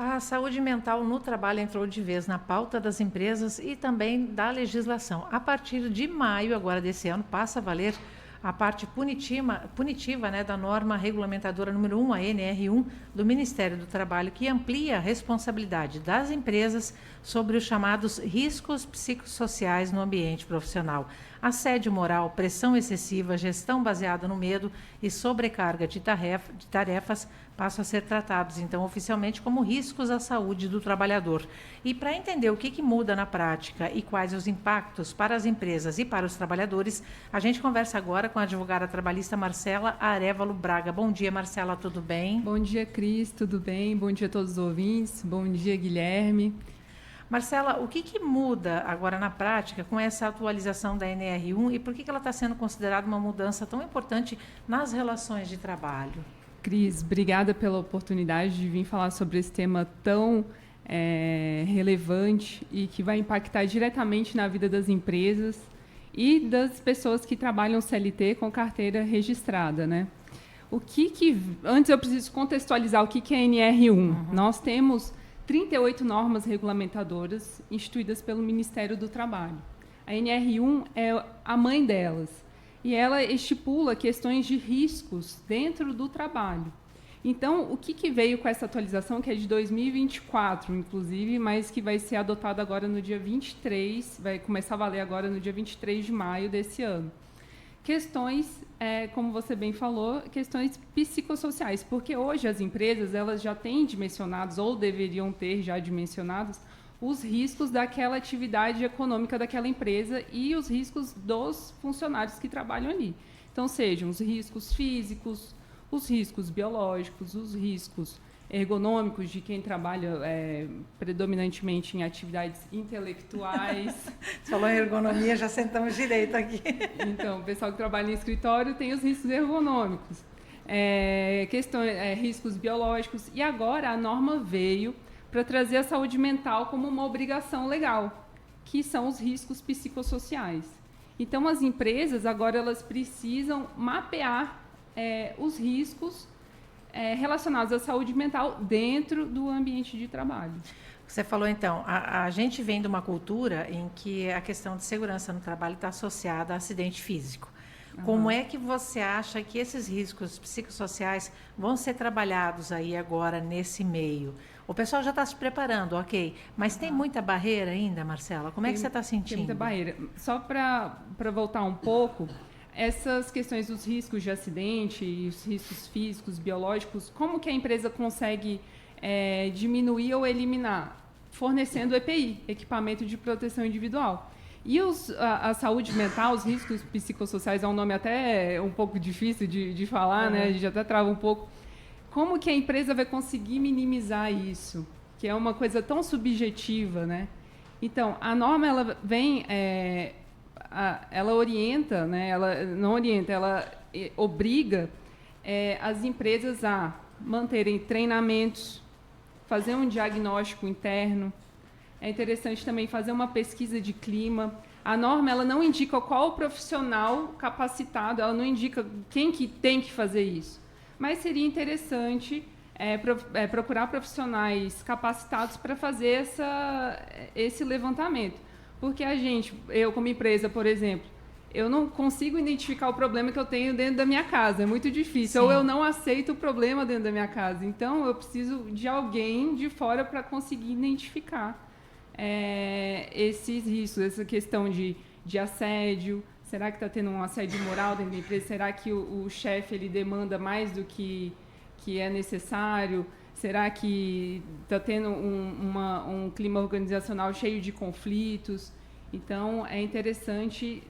A saúde mental no trabalho entrou de vez na pauta das empresas e também da legislação. A partir de maio agora desse ano, passa a valer a parte punitiva, né, da norma regulamentadora número 1, a NR1, do Ministério do Trabalho, que amplia a responsabilidade das empresas sobre os chamados riscos psicossociais no ambiente profissional. Assédio moral, pressão excessiva, gestão baseada no medo e sobrecarga de tarefas passam a ser tratados, então, oficialmente como riscos à saúde do trabalhador. E para entender o que muda na prática e quais os impactos para as empresas e para os trabalhadores, a gente conversa agora com a advogada trabalhista Marcela Arévalo Braga. Bom dia, Marcela, tudo bem? Bom dia, Cris, tudo bem? Bom dia a todos os ouvintes. Bom dia, Guilherme. Marcela, o que muda agora na prática com essa atualização da NR1 e por que ela está sendo considerada uma mudança tão importante nas relações de trabalho? Cris, obrigada pela oportunidade de vir falar sobre esse tema tão relevante e que vai impactar diretamente na vida das empresas e das pessoas que trabalham CLT com carteira registrada, né? Antes eu preciso contextualizar o que é a NR1. Nós temos 38 normas regulamentadoras instituídas pelo Ministério do Trabalho. A NR1 é a mãe delas e ela estipula questões de riscos dentro do trabalho. Então, o que veio com essa atualização, que é de 2024, inclusive, mas que vai ser adotada agora no dia 23, vai começar a valer agora no dia 23 de maio desse ano. Questões, como você bem falou, questões psicossociais, porque hoje as empresas elas já têm dimensionados, ou deveriam ter já dimensionados, os riscos daquela atividade econômica daquela empresa e os riscos dos funcionários que trabalham ali. Então, sejam os riscos físicos, os riscos biológicos, os riscos ergonômicos de quem trabalha predominantemente em atividades intelectuais. Você falou em ergonomia, já sentamos direito aqui. Então, o pessoal que trabalha em escritório tem os riscos ergonômicos, riscos biológicos. E agora a norma veio para trazer a saúde mental como uma obrigação legal, que são os riscos psicossociais. Então, as empresas agora elas precisam mapear os riscos relacionados à saúde mental dentro do ambiente de trabalho. Você falou, então, a gente vem de uma cultura em que a questão de segurança no trabalho está associada a acidente físico. Como é que você acha que esses riscos psicossociais vão ser trabalhados aí agora nesse meio? O pessoal já está se preparando, ok, mas tem muita barreira ainda, Marcela? Como é que você está sentindo? Tem muita barreira. Só para voltar um pouco, essas questões dos riscos de acidente e os riscos físicos, biológicos, como que a empresa consegue diminuir ou eliminar? Fornecendo EPI, equipamento de proteção individual. E a saúde mental, os riscos psicossociais, é um nome até um pouco difícil de falar, né? A gente até trava um pouco. Como que a empresa vai conseguir minimizar isso? Que é uma coisa tão subjetiva, né? Então, a norma ela vem... ela orienta, né? Ela não orienta, ela obriga as empresas a manterem treinamentos, fazer um diagnóstico interno. É interessante também fazer uma pesquisa de clima. A norma ela não indica qual profissional capacitado, ela não indica quem que tem que fazer isso. Mas seria interessante procurar profissionais capacitados para fazer esse levantamento. Porque eu como empresa, por exemplo, eu não consigo identificar o problema que eu tenho dentro da minha casa, é muito difícil. Sim. Ou eu não aceito o problema dentro da minha casa. Então, eu preciso de alguém de fora para conseguir identificar esses riscos, essa questão de assédio. Será que está tendo um assédio moral dentro da empresa? Será que o chefe ele demanda mais do que é necessário? Será que está tendo um clima organizacional cheio de conflitos? Então, é interessante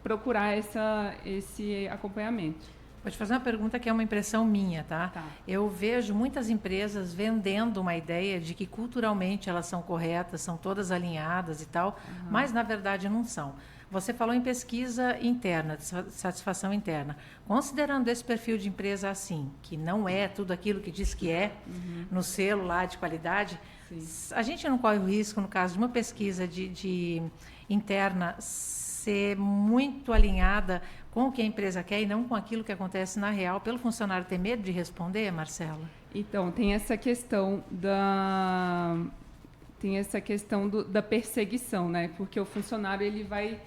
procurar esse acompanhamento. Vou te fazer uma pergunta que é uma impressão minha, tá? Eu vejo muitas empresas vendendo uma ideia de que culturalmente elas são corretas, são todas alinhadas e tal, mas na verdade não são. Você falou em pesquisa interna, de satisfação interna. Considerando esse perfil de empresa assim, que não é tudo aquilo que diz que é, no selo lá de qualidade, sim, a gente não corre o risco, no caso de uma pesquisa de interna, ser muito alinhada com o que a empresa quer e não com aquilo que acontece na real, pelo funcionário ter medo de responder, Marcela? Então, tem essa questão da perseguição, né? Porque o funcionário ele vai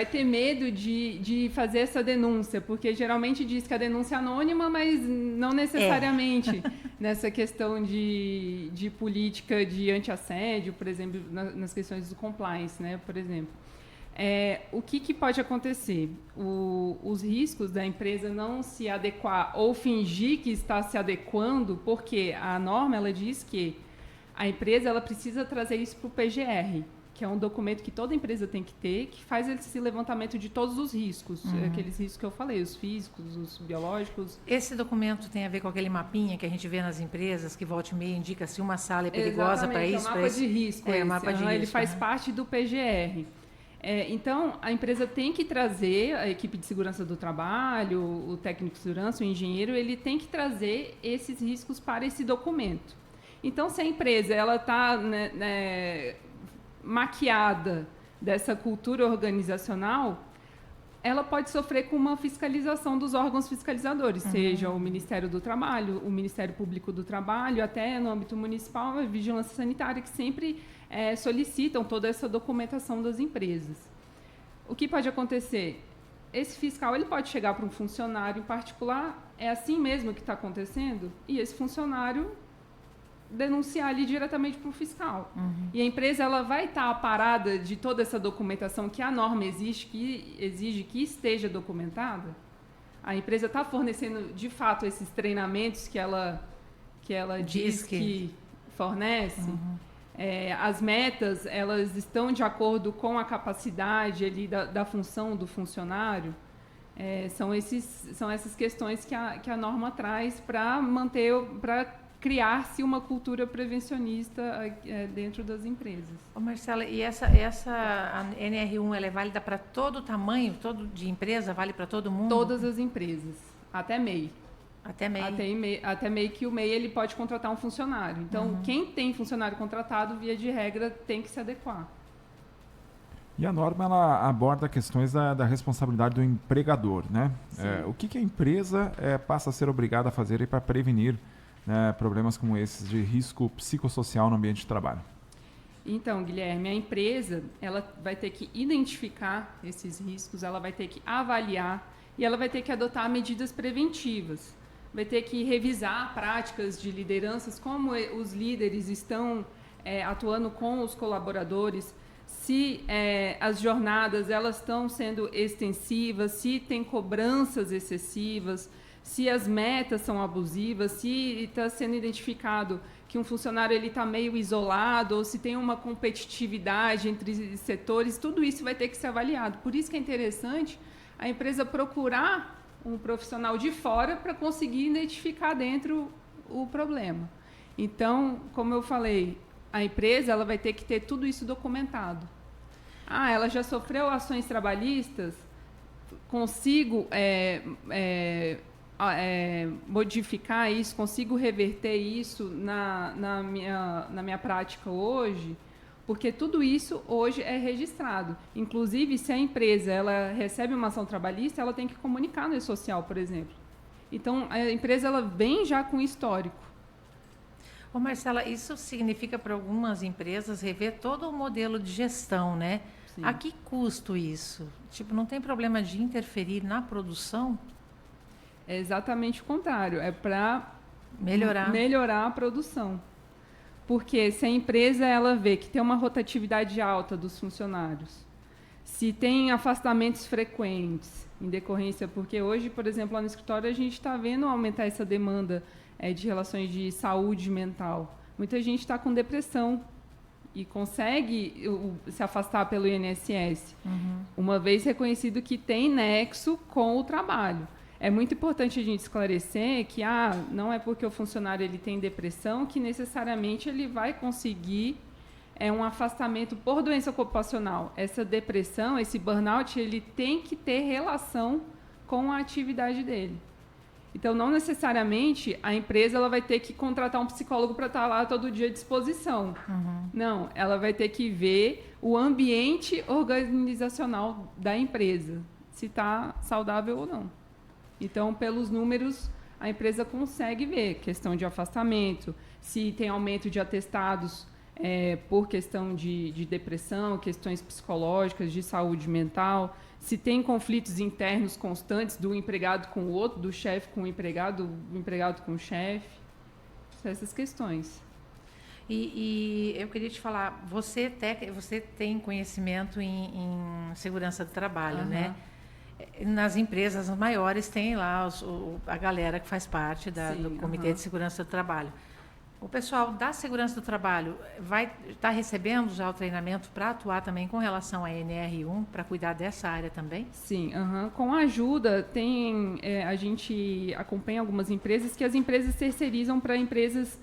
ter medo de fazer essa denúncia, porque geralmente diz que a denúncia é anônima, mas não necessariamente nessa questão de política de anti-assédio, por exemplo, nas questões do compliance, né? Por exemplo. O que pode acontecer? Os riscos da empresa não se adequar ou fingir que está se adequando, porque a norma ela diz que a empresa ela precisa trazer isso para o PGR, que é um documento que toda empresa tem que ter, que faz esse levantamento de todos os riscos, aqueles riscos que eu falei, os físicos, os biológicos. Esse documento tem a ver com aquele mapinha que a gente vê nas empresas, que volta e meia indica se uma sala é perigosa para isso? É o mapa de risco. Mapa de risco. Ele faz parte do PGR. Então, a empresa tem que trazer, a equipe de segurança do trabalho, o técnico de segurança, o engenheiro, ele tem que trazer esses riscos para esse documento. Então, se a empresa está maquiada dessa cultura organizacional, ela pode sofrer com uma fiscalização dos órgãos fiscalizadores, seja o Ministério do Trabalho, o Ministério Público do Trabalho, até no âmbito municipal, a Vigilância Sanitária, que sempre solicitam toda essa documentação das empresas. O que pode acontecer? Esse fiscal ele pode chegar para um funcionário em particular, é assim mesmo que está acontecendo, e esse funcionário denunciar ali diretamente para o fiscal. E a empresa ela vai estar aparada de toda essa documentação que a norma exige que esteja documentada. A empresa está fornecendo, de fato, esses treinamentos que ela diz que fornece. As metas, elas estão de acordo com a capacidade ali da função do funcionário. São essas questões que a norma traz para criar-se uma cultura prevencionista dentro das empresas. Marcela, e essa a NR1 ela é válida para todo tamanho, todo de empresa, vale para todo mundo? Todas as empresas, até MEI. Até MEI? Até MEI, que o MEI ele pode contratar um funcionário. Então, quem tem funcionário contratado, via de regra, tem que se adequar. E a norma ela aborda questões da responsabilidade do empregador, né? O que a empresa passa a ser obrigada a fazer para prevenir problemas como esses de risco psicossocial no ambiente de trabalho? Então, Guilherme, a empresa ela vai ter que identificar esses riscos, ela vai ter que avaliar e ela vai ter que adotar medidas preventivas. Vai ter que revisar práticas de lideranças, como os líderes estão atuando com os colaboradores, se as jornadas elas estão sendo extensivas, se tem cobranças excessivas, se as metas são abusivas, se está sendo identificado que um funcionário está meio isolado, ou se tem uma competitividade entre setores, tudo isso vai ter que ser avaliado. Por isso que é interessante a empresa procurar um profissional de fora para conseguir identificar dentro o problema. Então, como eu falei, a empresa ela vai ter que ter tudo isso documentado. Ela já sofreu ações trabalhistas? Consigo modificar isso, consigo reverter isso na minha prática hoje, porque tudo isso hoje é registrado. Inclusive, se a empresa ela recebe uma ação trabalhista, ela tem que comunicar no E-Social, por exemplo. Então, a empresa ela vem já com histórico. Marcela, isso significa para algumas empresas rever todo o modelo de gestão, né? Sim. A que custo isso? Não tem problema de interferir na produção? É exatamente o contrário, é para melhorar a produção. Porque se a empresa ela vê que tem uma rotatividade alta dos funcionários, se tem afastamentos frequentes em decorrência, porque hoje, por exemplo, lá no escritório, a gente está vendo aumentar essa demanda de relações de saúde mental. Muita gente está com depressão e consegue se afastar pelo INSS, uma vez reconhecido que tem nexo com o trabalho. É muito importante a gente esclarecer que não é porque o funcionário ele tem depressão que necessariamente ele vai conseguir um afastamento por doença ocupacional. Essa depressão, esse burnout, ele tem que ter relação com a atividade dele. Então, não necessariamente a empresa ela vai ter que contratar um psicólogo para estar lá todo dia à disposição. Não, ela vai ter que ver o ambiente organizacional da empresa, se está saudável ou não. Então, pelos números, a empresa consegue ver questão de afastamento, se tem aumento de atestados por questão de depressão, questões psicológicas, de saúde mental, se tem conflitos internos constantes do empregado com o outro, do chefe com o empregado com o chefe, essas questões. E eu queria te falar, você tem conhecimento em segurança do trabalho, né? Nas empresas maiores tem lá a galera que faz parte do Comitê de Segurança do Trabalho. O pessoal da segurança do trabalho vai estar recebendo já o treinamento para atuar também com relação à NR1, para cuidar dessa área também? Sim, com a ajuda, a gente acompanha algumas empresas que as empresas terceirizam para empresas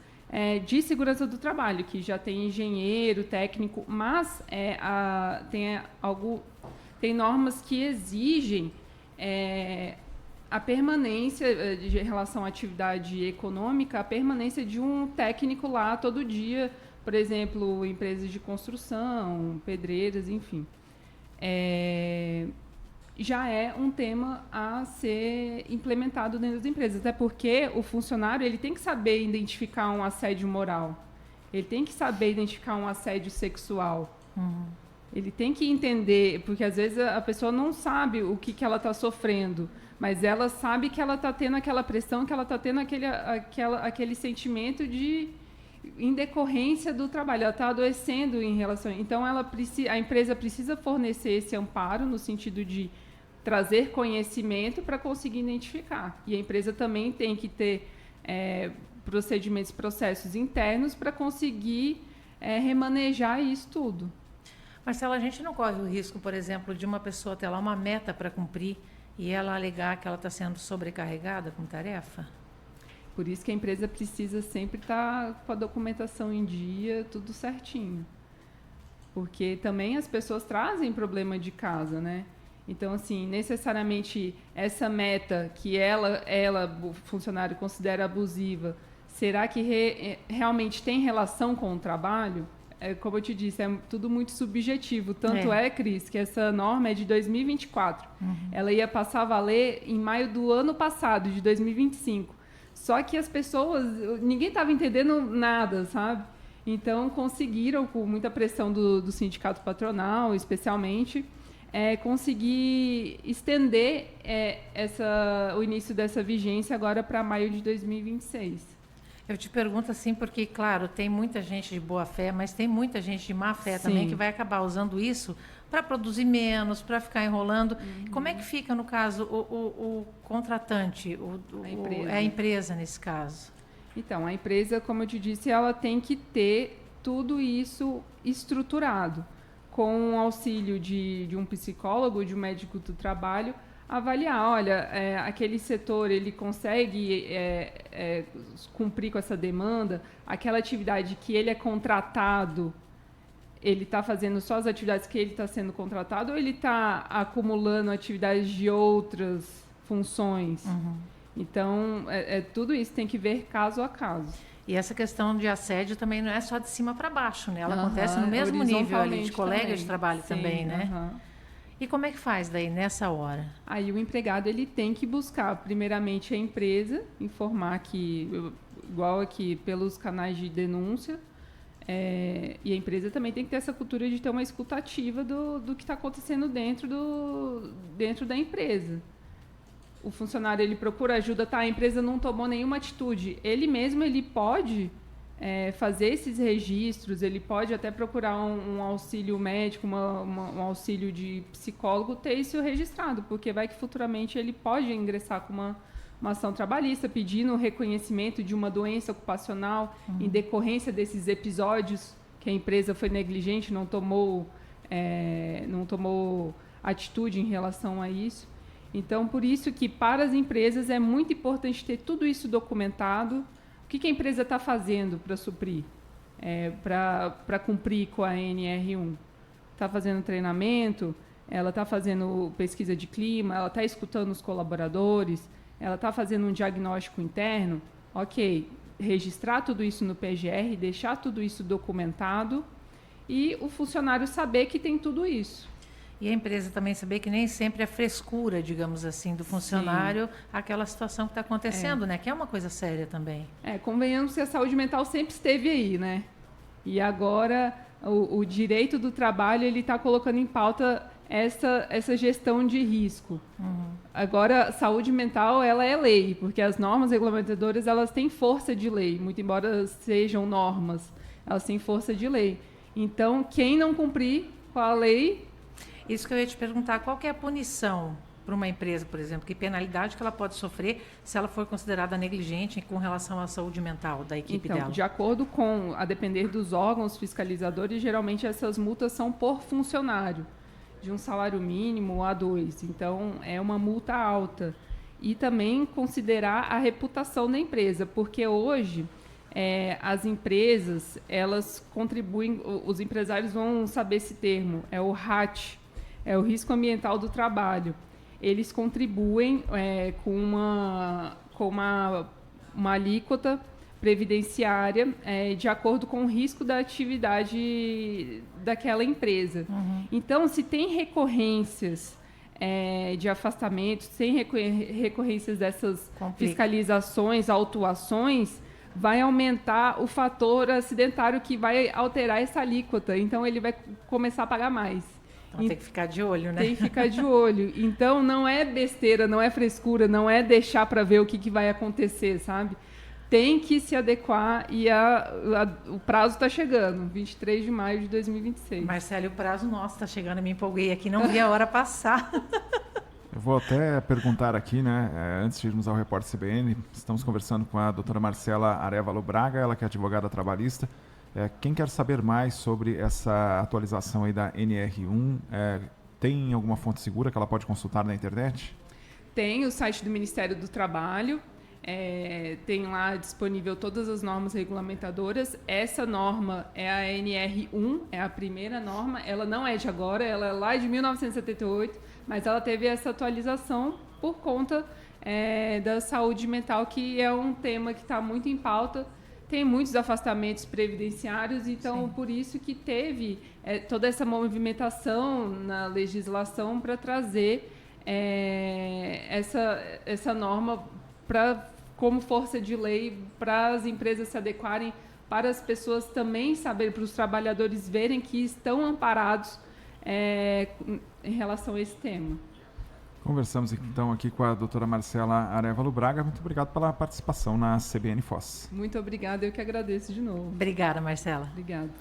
de segurança do trabalho, que já tem engenheiro, técnico, mas tem normas que exigem a permanência de relação à atividade econômica, a permanência de um técnico lá todo dia, por exemplo, empresas de construção, pedreiras, enfim. Já é um tema a ser implementado dentro das empresas, até porque o funcionário ele tem que saber identificar um assédio moral, ele tem que saber identificar um assédio sexual. Ele tem que entender, porque às vezes a pessoa não sabe o que ela está sofrendo, mas ela sabe que ela está tendo aquela pressão, que ela está tendo aquele sentimento em decorrência do trabalho, ela está adoecendo em relação. Então, a empresa precisa fornecer esse amparo no sentido de trazer conhecimento para conseguir identificar. E a empresa também tem que ter processos internos para conseguir remanejar isso tudo. Marcela, a gente não corre o risco, por exemplo, de uma pessoa ter lá uma meta para cumprir e ela alegar que ela está sendo sobrecarregada com tarefa? Por isso que a empresa precisa sempre estar com a documentação em dia, tudo certinho. Porque também as pessoas trazem problema de casa, né? Então, assim, necessariamente essa meta que o funcionário considera abusiva, será que realmente tem relação com o trabalho? Como eu te disse, é tudo muito subjetivo. Tanto Cris, que essa norma é de 2024. Ela ia passar a valer em maio do ano passado, de 2025. Só que as pessoas, ninguém estava entendendo nada, sabe? Então, conseguiram, com muita pressão do sindicato patronal, especialmente, conseguir estender o início dessa vigência agora para maio de 2026. Eu te pergunto assim porque, claro, tem muita gente de boa fé, mas tem muita gente de má fé também que vai acabar usando isso para produzir menos, para ficar enrolando. Como é que fica, no caso, o contratante, a empresa nesse caso? Então, a empresa, como eu te disse, ela tem que ter tudo isso estruturado, com o auxílio de um psicólogo, de um médico do trabalho, avaliar, olha, aquele setor ele consegue cumprir com essa demanda, aquela atividade que ele é contratado, ele está fazendo só as atividades que ele está sendo contratado ou ele está acumulando atividades de outras funções? Então, tudo isso tem que ver caso a caso. E essa questão de assédio também não é só de cima para baixo, né? Ela acontece no mesmo nível ali, de colega de trabalho também, né? E como é que faz daí nessa hora? Aí o empregado ele tem que buscar primeiramente a empresa, informar que, igual aqui, pelos canais de denúncia, e a empresa também tem que ter essa cultura de ter uma escuta ativa do que está acontecendo dentro da empresa. O funcionário ele procura ajuda, a empresa não tomou nenhuma atitude. Ele mesmo ele pode fazer esses registros, ele pode até procurar um auxílio médico, um auxílio de psicólogo, ter isso registrado, porque vai que futuramente ele pode ingressar com uma ação trabalhista, pedindo o reconhecimento de uma doença ocupacional em decorrência desses episódios que a empresa foi negligente, não tomou atitude em relação a isso. Então, por isso que para as empresas é muito importante ter tudo isso documentado. O que a empresa está fazendo para suprir, para cumprir com a NR1? Está fazendo treinamento, ela está fazendo pesquisa de clima, ela está escutando os colaboradores, ela está fazendo um diagnóstico interno. Ok, registrar tudo isso no PGR, deixar tudo isso documentado e o funcionário saber que tem tudo isso. E a empresa também saber que nem sempre é frescura, digamos assim, do funcionário, aquela situação que está acontecendo, né? Que é uma coisa séria também. Convenhamos que a saúde mental sempre esteve aí, né? E agora o direito do trabalho ele está colocando em pauta essa gestão de risco. Agora, saúde mental ela é lei, porque as normas regulamentadoras elas têm força de lei, muito embora sejam normas, elas têm força de lei. Então, quem não cumprir com a lei... Isso que eu ia te perguntar, qual que é a punição para uma empresa, por exemplo? Que penalidade que ela pode sofrer se ela for considerada negligente com relação à saúde mental da equipe dela? De acordo com, a depender dos órgãos fiscalizadores, geralmente essas multas são por funcionário, de um salário mínimo a 2. Então, é uma multa alta. E também considerar a reputação da empresa, porque hoje... as empresas, elas contribuem, os empresários vão saber esse termo, é o RAT, é o risco ambiental do trabalho. Eles contribuem com uma alíquota previdenciária de acordo com o risco da atividade daquela empresa. Então, se tem recorrências de afastamentos, sem recorrências dessas fiscalizações, autuações, vai aumentar o fator acidentário que vai alterar essa alíquota. Então, ele vai começar a pagar mais. Então, tem que ficar de olho, né? Tem que ficar de olho. Então, não é besteira, não é frescura, não é deixar para ver o que vai acontecer, sabe? Tem que se adequar e o prazo está chegando, 23 de maio de 2026. Marcelo, o prazo nosso está chegando, eu me empolguei aqui, não vi a hora passar. Eu vou até perguntar aqui, né, antes de irmos ao Repórter CBN, estamos conversando com a doutora Marcela Arévalo Braga, ela que é advogada trabalhista. Quem quer saber mais sobre essa atualização aí da NR1, tem alguma fonte segura que ela pode consultar na internet? Tem o site do Ministério do Trabalho, tem lá disponível todas as normas regulamentadoras. Essa norma é a NR1, é a primeira norma, ela não é de agora, ela é lá de 1978, mas ela teve essa atualização por conta da saúde mental, que é um tema que está muito em pauta. Tem muitos afastamentos previdenciários, então por isso que teve toda essa movimentação na legislação para trazer essa norma como força de lei para as empresas se adequarem, para as pessoas também saberem, para os trabalhadores verem que estão amparados em relação a esse tema. Conversamos então aqui com a doutora Marcela Arévalo Braga. Muito obrigado pela participação na CBN Foz. Muito obrigada, eu que agradeço de novo. Obrigada, Marcela. Obrigada.